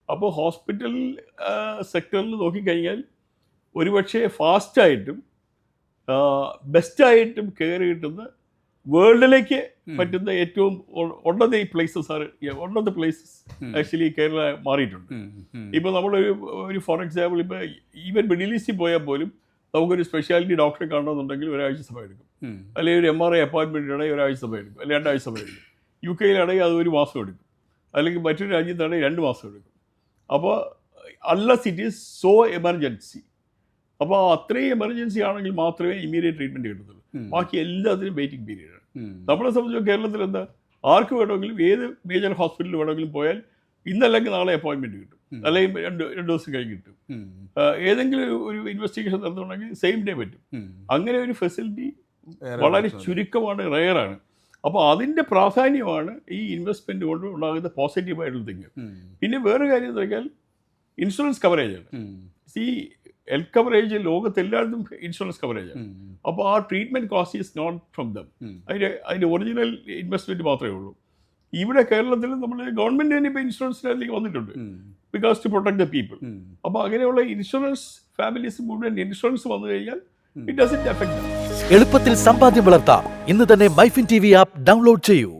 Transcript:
അപ്പോൾ ഹോസ്പിറ്റൽ സെക്ടറിൽ നോക്കിക്കഴിഞ്ഞാൽ ഒരുപക്ഷെ ഫാസ്റ്റായിട്ടും ബെസ്റ്റായിട്ടും കെയർ കിട്ടുന്ന വേൾഡിലേക്ക് പറ്റുന്ന ഏറ്റവും one of the places actually Kerala മാറിയിട്ടുണ്ട്. ഇപ്പോൾ നമ്മളൊരു ഫോർ എക്സാമ്പിൾ ഇപ്പോൾ ഈവൻ മിഡിൽ ഈസ്റ്റിൽ പോയാൽ പോലും നമുക്കൊരു സ്പെഷ്യാലിറ്റി ഡോക്ടറെ കാണണമെന്നുണ്ടെങ്കിൽ ഒരാഴ്ച സമയം എടുക്കും, അല്ലെങ്കിൽ ഒരു MRI അപ്പോയിൻമെൻറ്റ് ആണെങ്കിൽ ഒരാഴ്ച സമയം എടുക്കും, അല്ലെങ്കിൽ 2 ആഴ്ച സമയം എടുക്കും. UK അത് 1 മാസം എടുക്കും, അല്ലെങ്കിൽ മറ്റൊരു രാജ്യത്താണെങ്കിൽ 2 മാസം എടുക്കും. അപ്പോൾ unless it is so emergency. അപ്പോൾ അത്രയും എമർജൻസി ആണെങ്കിൽ മാത്രമേ ഇമ്മീഡിയറ്റ് ട്രീറ്റ്മെൻറ്റ് കിട്ടത്തുള്ളൂ. ബാക്കി എല്ലാത്തിനും വെയിറ്റിംഗ് പീരീഡാണ്. നമ്മളെ സംബന്ധിച്ച് കേരളത്തിൽ എന്താ, ആർക്ക് വേണമെങ്കിലും ഏത് മേജർ ഹോസ്പിറ്റലിൽ വേണമെങ്കിലും പോയാൽ ഇന്നല്ലെങ്കിൽ നാളെ അപ്പോയിൻമെൻറ്റ് കിട്ടും, അല്ലെങ്കിൽ രണ്ട് ദിവസം കഴിഞ്ഞ് കിട്ടും. ഏതെങ്കിലും ഒരു ഇൻവെസ്റ്റിഗേഷൻ നടത്തുന്നുണ്ടെങ്കിൽ സെയിം ഡേ പറ്റും. അങ്ങനെ ഒരു ഫെസിലിറ്റി വളരെ ചുരുക്കമാണ്, റെയറാണ്. അപ്പോൾ അതിൻ്റെ പ്രാധാന്യമാണ് ഈ ഇൻവെസ്റ്റ്മെൻറ്റ് കൊണ്ട് ഉണ്ടാകുന്ന പോസിറ്റീവായിട്ടുള്ള തിങ്. പിന്നെ വേറെ കാര്യം എന്ന് പറഞ്ഞാൽ ഇൻഷുറൻസ് കവറേജാണ്. ഈ ഹെൽത്ത് കവറേജ് ലോകത്തെല്ലായിടത്തും ഇൻഷുറൻസ് കവറേജാണ്. അപ്പോൾ ആ treatment cost is not from them. അതിൻ്റെ ഒറിജിനൽ ഇൻവെസ്റ്റ്മെൻറ്റ് മാത്രമേ ഉള്ളൂ. ഇവിടെ കേരളത്തിൽ നമ്മൾ ഗവൺമെൻറ് തന്നെ ഇപ്പോൾ ഇൻഷുറൻസിലേക്ക് വന്നിട്ടുണ്ട്, because to protect the people. അപ്പോൾ അങ്ങനെയുള്ള ഇൻഷുറൻസ് ഫാമിലീസ് മുഴുവൻ ഇൻഷുറൻസ് വന്നു കഴിഞ്ഞാൽ ഇറ്റ് ഡസൻറ്റ് എഫക്ട്. എളുപ്പത്തിൽ സമ്പാദ്യം വളർത്താം. ഇന്ന് തന്നെ മൈഫിൻ TV ആപ്പ് ഡൗൺലോഡ് ചെയ്യൂ.